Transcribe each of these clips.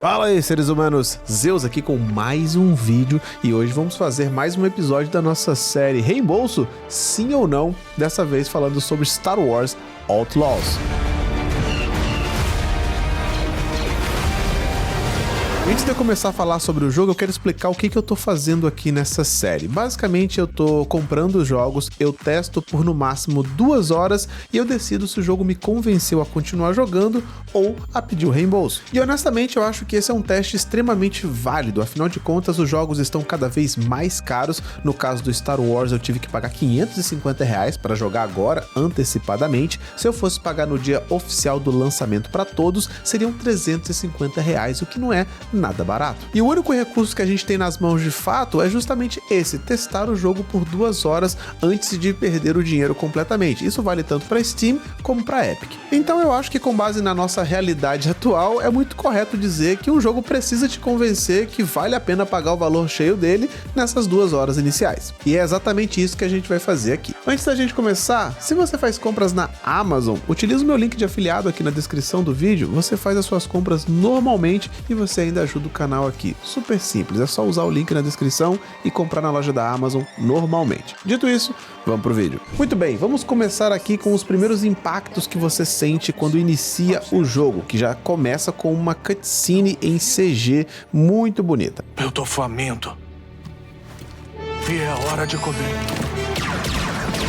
Fala aí, seres humanos, Zeus aqui com mais um vídeo e hoje vamos fazer mais um episódio da nossa série Reembolso, sim ou não, dessa vez falando sobre Star Wars Outlaws. Antes de eu começar a falar sobre o jogo, eu quero explicar o que eu tô fazendo aqui nessa série. Basicamente, eu tô comprando os jogos, eu testo por no máximo 2 horas e eu decido se o jogo me convenceu a continuar jogando ou a pedir o reembolso. E honestamente, eu acho que esse é um teste extremamente válido, afinal de contas, os jogos estão cada vez mais caros. No caso do Star Wars, eu tive que pagar R$550 para jogar agora, antecipadamente. Se eu fosse pagar no dia oficial do lançamento para todos, seriam R$350, o que não é nada barato. E o único recurso que a gente tem nas mãos de fato é justamente esse, testar o jogo por 2 horas antes de perder o dinheiro completamente. Isso vale tanto para Steam como para Epic. Então eu acho que com base na nossa realidade atual, é muito correto dizer que um jogo precisa te convencer que vale a pena pagar o valor cheio dele nessas 2 horas iniciais. E é exatamente isso que a gente vai fazer aqui. Antes da gente começar, se você faz compras na Amazon, utiliza o meu link de afiliado aqui na descrição do vídeo, você faz as suas compras normalmente e você ainda ajuda o canal aqui. Super simples, é só usar o link na descrição e comprar na loja da Amazon normalmente. Dito isso, vamos pro vídeo. Muito bem, vamos começar aqui com os primeiros impactos que você sente quando inicia o jogo, que já começa com uma cutscene em CG muito bonita. Eu tô faminto. E é hora de comer.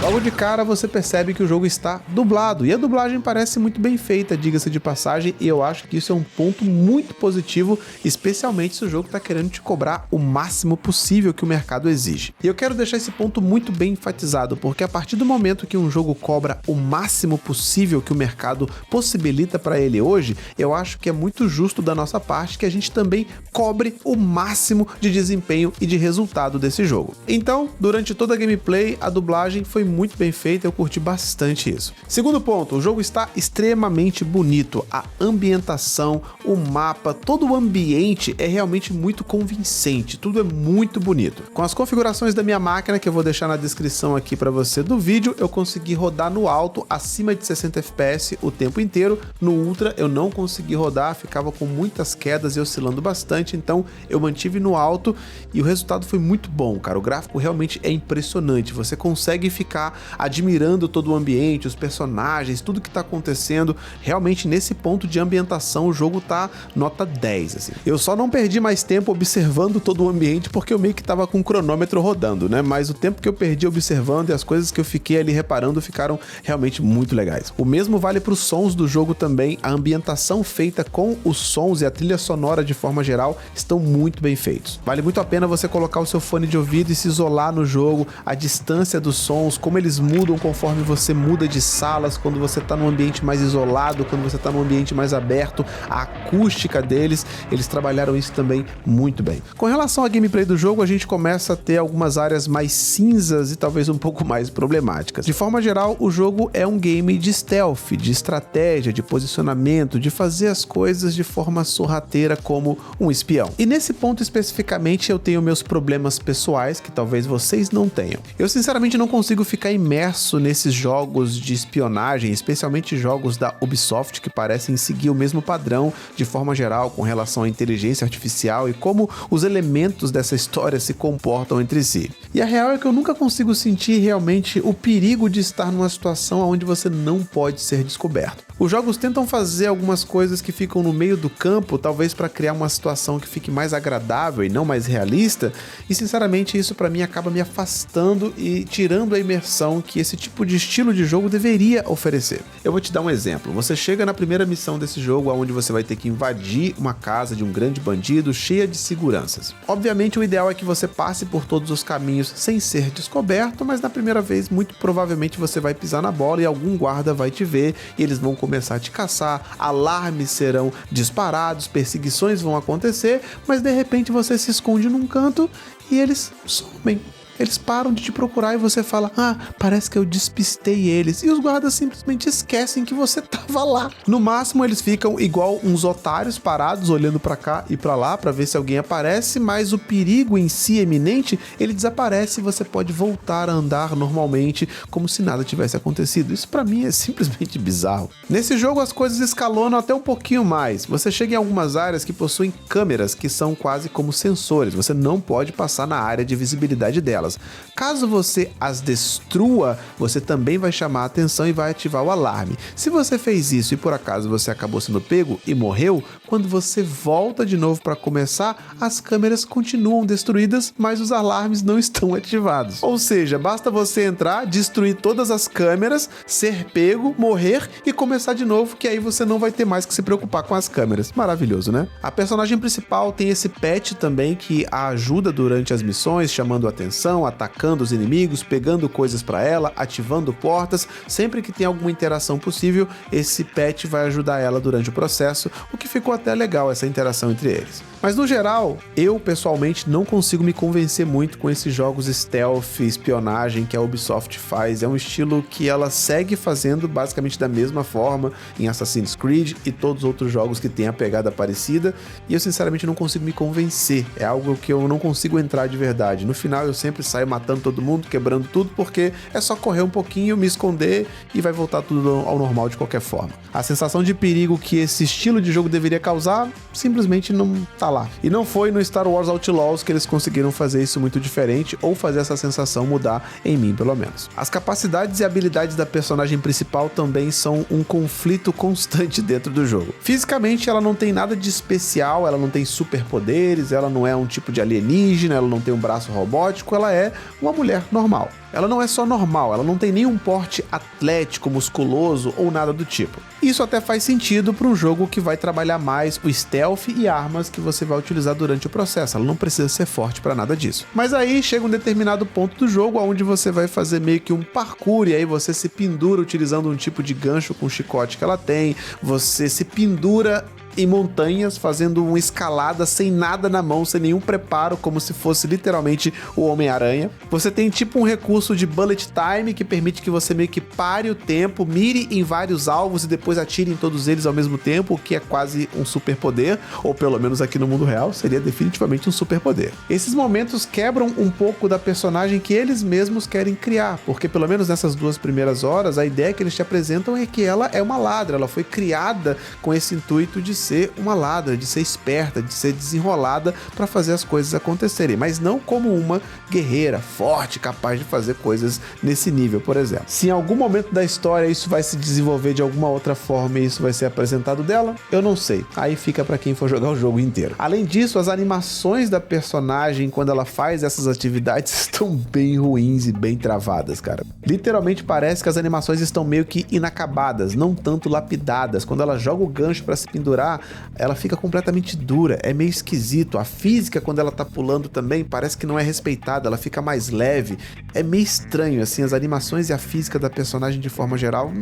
Logo de cara você percebe que o jogo está dublado, e a dublagem parece muito bem feita, diga-se de passagem, e eu acho que isso é um ponto muito positivo, especialmente se o jogo está querendo te cobrar o máximo possível que o mercado exige. E eu quero deixar esse ponto muito bem enfatizado, porque a partir do momento que um jogo cobra o máximo possível que o mercado possibilita para ele hoje, eu acho que é muito justo da nossa parte que a gente também cobre o máximo de desempenho e de resultado desse jogo. Então, durante toda a gameplay, a dublagem foi muito bem feita, eu curti bastante isso. Segundo ponto, o jogo está extremamente bonito, a ambientação, o mapa, todo o ambiente é realmente muito convincente, tudo é muito bonito. Com as configurações da minha máquina, que eu vou deixar na descrição aqui para você do vídeo, eu consegui rodar no alto acima de 60 FPS o tempo inteiro, no Ultra eu não consegui rodar, ficava com muitas quedas e oscilando bastante, então eu mantive no alto e o resultado foi muito bom, cara, o gráfico realmente é impressionante, você consegue ficar admirando todo o ambiente, os personagens, tudo que tá acontecendo. Realmente nesse ponto de ambientação o jogo tá nota 10, assim. Eu só não perdi mais tempo observando todo o ambiente porque eu meio que tava com o cronômetro rodando, né? Mas o tempo que eu perdi observando e as coisas que eu fiquei ali reparando ficaram realmente muito legais. O mesmo vale para os sons do jogo também. A ambientação feita com os sons e a trilha sonora de forma geral estão muito bem feitos. Vale muito a pena você colocar o seu fone de ouvido e se isolar no jogo, a distância dos sons, como eles mudam conforme você muda de salas, quando você tá num ambiente mais isolado, quando você tá num ambiente mais aberto, a acústica deles, eles trabalharam isso também muito bem. Com relação à gameplay do jogo, a gente começa a ter algumas áreas mais cinzas e talvez um pouco mais problemáticas. De forma geral, o jogo é um game de stealth, de estratégia, de posicionamento, de fazer as coisas de forma sorrateira como um espião. E nesse ponto especificamente eu tenho meus problemas pessoais que talvez vocês não tenham. Eu sinceramente não consigo ficar imerso nesses jogos de espionagem, especialmente jogos da Ubisoft que parecem seguir o mesmo padrão de forma geral com relação à inteligência artificial e como os elementos dessa história se comportam entre si. E a real é que eu nunca consigo sentir realmente o perigo de estar numa situação onde você não pode ser descoberto. Os jogos tentam fazer algumas coisas que ficam no meio do campo, talvez para criar uma situação que fique mais agradável e não mais realista, e sinceramente isso para mim acaba me afastando e tirando a imersão que esse tipo de estilo de jogo deveria oferecer. Eu vou te dar um exemplo. Você chega na primeira missão desse jogo, onde você vai ter que invadir uma casa de um grande bandido cheia de seguranças. Obviamente o ideal é que você passe por todos os caminhos sem ser descoberto, mas na primeira vez muito provavelmente você vai pisar na bola e algum guarda vai te ver e eles vão começar a te caçar, alarmes serão disparados, perseguições vão acontecer, mas de repente você se esconde num canto e eles somem. Eles param de te procurar e você fala, parece que eu despistei eles. E os guardas simplesmente esquecem que você tava lá. No máximo, eles ficam igual uns otários parados, olhando pra cá e pra lá, pra ver se alguém aparece, mas o perigo em si eminente, ele desaparece e você pode voltar a andar normalmente, como se nada tivesse acontecido. Isso pra mim é simplesmente bizarro. Nesse jogo, as coisas escalonam até um pouquinho mais. Você chega em algumas áreas que possuem câmeras que são quase como sensores. Você não pode passar na área de visibilidade delas. Caso você as destrua, você também vai chamar a atenção e vai ativar o alarme. Se você fez isso e por acaso você acabou sendo pego e morreu, quando você volta de novo para começar, as câmeras continuam destruídas, mas os alarmes não estão ativados. Ou seja, basta você entrar, destruir todas as câmeras, ser pego, morrer e começar de novo, que aí você não vai ter mais que se preocupar com as câmeras. Maravilhoso, né? A personagem principal tem esse pet também que a ajuda durante as missões, chamando a atenção, atacando os inimigos, pegando coisas para ela, ativando portas. Sempre que tem alguma interação possível, esse pet vai ajudar ela durante o processo, o que ficou até legal essa interação entre eles. Mas no geral, eu pessoalmente não consigo me convencer muito com esses jogos stealth, espionagem que a Ubisoft faz. É um estilo que ela segue fazendo basicamente da mesma forma em Assassin's Creed e todos os outros jogos que têm a pegada parecida, e eu sinceramente não consigo me convencer. É algo que eu não consigo entrar de verdade. No final eu sempre saio matando todo mundo, quebrando tudo, porque é só correr um pouquinho, me esconder e vai voltar tudo ao normal de qualquer forma. A sensação de perigo que esse estilo de jogo deveria causar simplesmente não tá lá. E não foi no Star Wars Outlaws que eles conseguiram fazer isso muito diferente, ou fazer essa sensação mudar em mim, pelo menos. As capacidades e habilidades da personagem principal também são um conflito constante dentro do jogo. Fisicamente, ela não tem nada de especial, ela não tem superpoderes, ela não é um tipo de alienígena, ela não tem um braço robótico, ela é uma mulher normal. Ela não é só normal, ela não tem nenhum porte atlético, musculoso ou nada do tipo. Isso até faz sentido para um jogo que vai trabalhar mais o stealth e armas que você vai utilizar durante o processo. Ela não precisa ser forte para nada disso. Mas aí chega um determinado ponto do jogo onde você vai fazer meio que um parkour, e aí você se pendura utilizando um tipo de gancho com chicote que ela tem, você se pendura em montanhas, fazendo uma escalada sem nada na mão, sem nenhum preparo, como se fosse literalmente o Homem-Aranha. Você tem tipo um recurso de bullet time, que permite que você meio que pare o tempo, mire em vários alvos e depois atire em todos eles ao mesmo tempo, o que é quase um superpoder, ou pelo menos aqui no mundo real, seria definitivamente um superpoder. Esses momentos quebram um pouco da personagem que eles mesmos querem criar, porque pelo menos nessas 2 primeiras horas, a ideia que eles te apresentam é que ela é uma ladra, ela foi criada com esse intuito de ser uma ladra, de ser esperta, de ser desenrolada para fazer as coisas acontecerem, mas não como uma guerreira forte, capaz de fazer coisas nesse nível, por exemplo. Se em algum momento da história isso vai se desenvolver de alguma outra forma e isso vai ser apresentado dela, eu não sei. Aí fica para quem for jogar o jogo inteiro. Além disso, as animações da personagem quando ela faz essas atividades estão bem ruins e bem travadas, cara. Literalmente parece que as animações estão meio que inacabadas, não tanto lapidadas. Quando ela joga o gancho para se pendurar, ela fica completamente dura, é meio esquisito. A física, quando ela tá pulando também, parece que não é respeitada, ela fica mais leve. É meio estranho, assim, as animações e a física da personagem de forma geral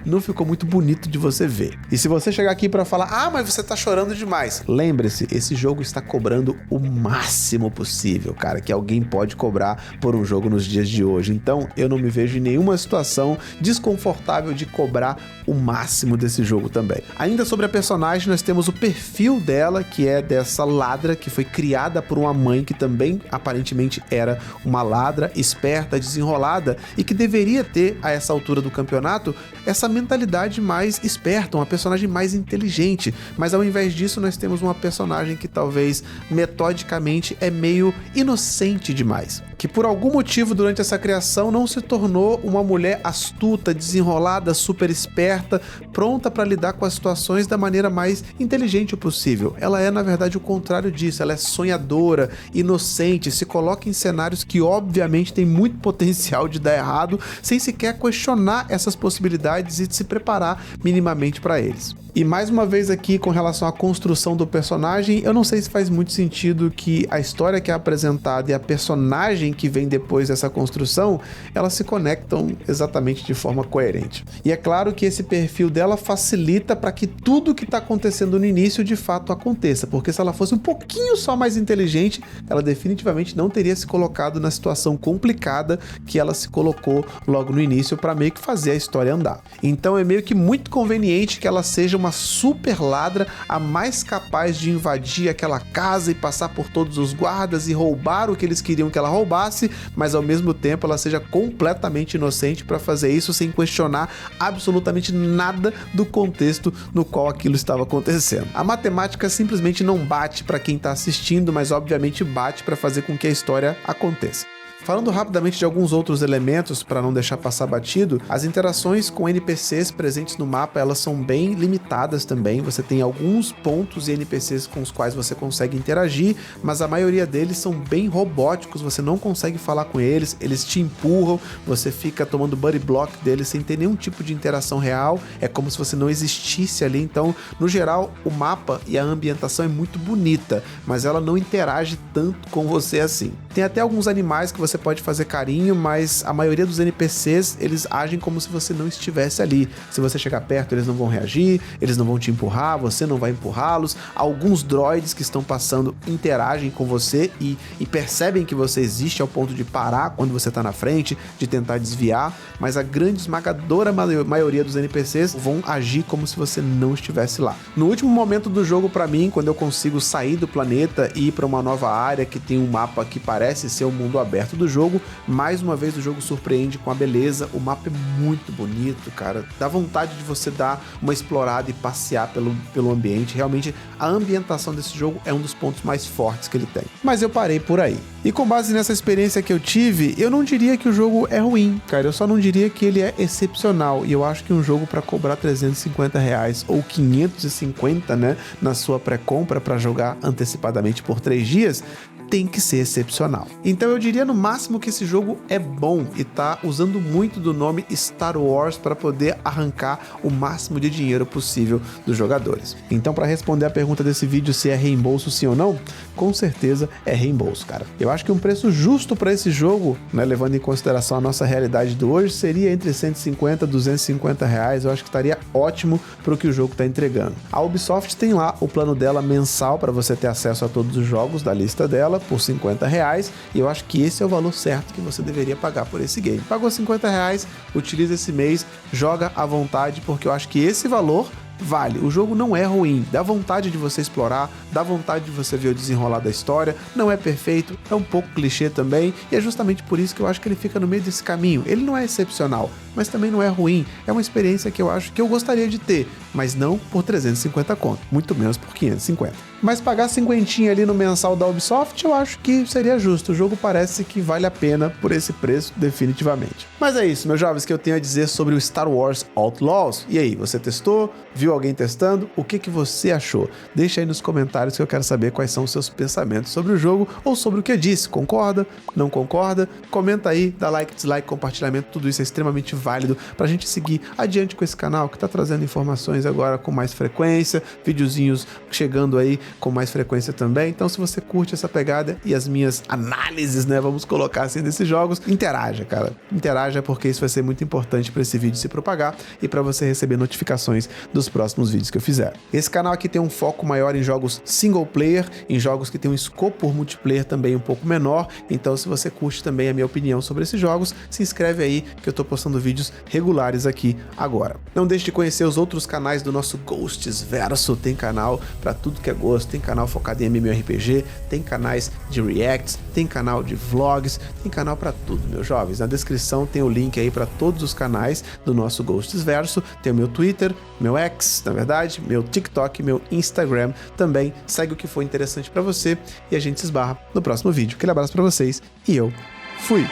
não ficou muito bonito de você ver. E se você chegar aqui pra falar, mas você tá chorando demais, lembre-se, esse jogo está cobrando o máximo possível, cara, que alguém pode cobrar por um jogo nos dias de hoje. Então, eu não me vejo em nenhuma situação desconfortável de cobrar o máximo desse jogo também. Ainda sobre a personagem, nós temos o perfil dela, que é dessa ladra que foi criada por uma mãe que também aparentemente era uma ladra, esperta, desenrolada, e que deveria ter, a essa altura do campeonato, essa mentalidade mais esperta, uma personagem mais inteligente. Mas ao invés disso, nós temos uma personagem que talvez metodicamente é meio inocente demais, que por algum motivo durante essa criação não se tornou uma mulher astuta, desenrolada, super esperta, pronta para lidar com as situações da maneira mais inteligente possível. Ela é, na verdade, o contrário disso. Ela é sonhadora, inocente, se coloca em cenários que obviamente tem muito potencial de dar errado, sem sequer questionar essas possibilidades e se preparar minimamente para eles. E mais uma vez aqui, com relação à construção do personagem, eu não sei se faz muito sentido que a história que é apresentada e a personagem imagem que vem depois dessa construção, elas se conectam exatamente de forma coerente. E é claro que esse perfil dela facilita para que tudo que está acontecendo no início de fato aconteça, porque se ela fosse um pouquinho só mais inteligente, ela definitivamente não teria se colocado na situação complicada que ela se colocou logo no início para meio que fazer a história andar. Então é meio que muito conveniente que ela seja uma super ladra, a mais capaz de invadir aquela casa e passar por todos os guardas e roubar o que eles queriam que ela roubasse, mas ao mesmo tempo ela seja completamente inocente para fazer isso sem questionar absolutamente nada do contexto no qual aquilo estava acontecendo. A matemática simplesmente não bate para quem está assistindo, mas obviamente bate para fazer com que a história aconteça. Falando rapidamente de alguns outros elementos para não deixar passar batido, as interações com NPCs presentes no mapa, elas são bem limitadas também. Você tem alguns pontos e NPCs com os quais você consegue interagir, mas a maioria deles são bem robóticos, você não consegue falar com eles, eles te empurram, você fica tomando buddy block deles sem ter nenhum tipo de interação real, é como se você não existisse ali. Então, no geral, o mapa e a ambientação é muito bonita, mas ela não interage tanto com você assim. Tem até alguns animais que você pode fazer carinho, mas a maioria dos NPCs, eles agem como se você não estivesse ali. Se você chegar perto, eles não vão reagir, eles não vão te empurrar, você não vai empurrá-los. Alguns droids que estão passando interagem com você e percebem que você existe ao ponto de parar quando você está na frente, de tentar desviar, mas a grande esmagadora maioria dos NPCs vão agir como se você não estivesse lá. No último momento do jogo, para mim, quando eu consigo sair do planeta e ir para uma nova área que tem um mapa que parece ser o mundo aberto do jogo, mais uma vez o jogo surpreende com a beleza. O mapa é muito bonito, cara, dá vontade de você dar uma explorada e passear pelo ambiente. Realmente a ambientação desse jogo é um dos pontos mais fortes que ele tem. Mas eu parei por aí. E com base nessa experiência que eu tive, eu não diria que o jogo é ruim, cara, eu só não diria que ele é excepcional. E eu acho que um jogo para cobrar R$350 ou 550, né, na sua pré-compra para jogar antecipadamente por 3 dias, tem que ser excepcional. Então eu diria no máximo que esse jogo é bom e tá usando muito do nome Star Wars para poder arrancar o máximo de dinheiro possível dos jogadores. Então, para responder a pergunta desse vídeo se é reembolso sim ou não, com certeza é reembolso, cara. Eu acho que um preço justo para esse jogo, né, levando em consideração a nossa realidade de hoje, seria entre 150 e 250 reais. Eu acho que estaria ótimo para o que o jogo está entregando. A Ubisoft tem lá o plano dela mensal para você ter acesso a todos os jogos da lista dela por 50 reais, e eu acho que esse é o valor certo que você deveria pagar por esse game. Pagou 50 reais, utiliza esse mês, joga à vontade, porque eu acho que esse valor vale. O jogo não é ruim, dá vontade de você explorar, dá vontade de você ver o desenrolar da história, não é perfeito, é um pouco clichê também, e é justamente por isso que eu acho que ele fica no meio desse caminho. Ele não é excepcional, mas também não é ruim, é uma experiência que eu acho que eu gostaria de ter, mas não por 350 conto, muito menos por 550. Mas pagar 50 ali no mensal da Ubisoft, eu acho que seria justo. O jogo parece que vale a pena por esse preço, definitivamente. Mas é isso, meus jovens, que eu tenho a dizer sobre o Star Wars Outlaws. E aí, você testou? Viu alguém testando? O que você achou? Deixa aí nos comentários que eu quero saber quais são os seus pensamentos sobre o jogo ou sobre o que eu disse. Concorda? Não concorda? Comenta aí, dá like, dislike, compartilhamento, tudo isso é extremamente válido pra gente seguir adiante com esse canal que tá trazendo informações agora com mais frequência, videozinhos chegando aí com mais frequência também. Então, se você curte essa pegada e as minhas análises, né, vamos colocar assim, desses jogos, interaja, cara. Interaja, porque isso vai ser muito importante para esse vídeo se propagar e para você receber notificações dos próximos vídeos que eu fizer. Esse canal aqui tem um foco maior em jogos single player, em jogos que tem um escopo multiplayer também um pouco menor. Então, se você curte também a minha opinião sobre esses jogos, se inscreve aí que eu tô postando vídeos regulares aqui agora. Não deixe de conhecer os outros canais do nosso Ghosts Verso. Tem canal para tudo que é gosto, tem canal focado em MMORPG, tem canais de reacts, tem canal de vlogs, tem canal para tudo, meus jovens. Na descrição tem o link aí para todos os canais do nosso Ghosts Verso. Tem o meu Twitter, meu X, na verdade, meu TikTok, meu Instagram também. Segue o que for interessante para você e a gente se esbarra no próximo vídeo. Aquele abraço para vocês e eu fui!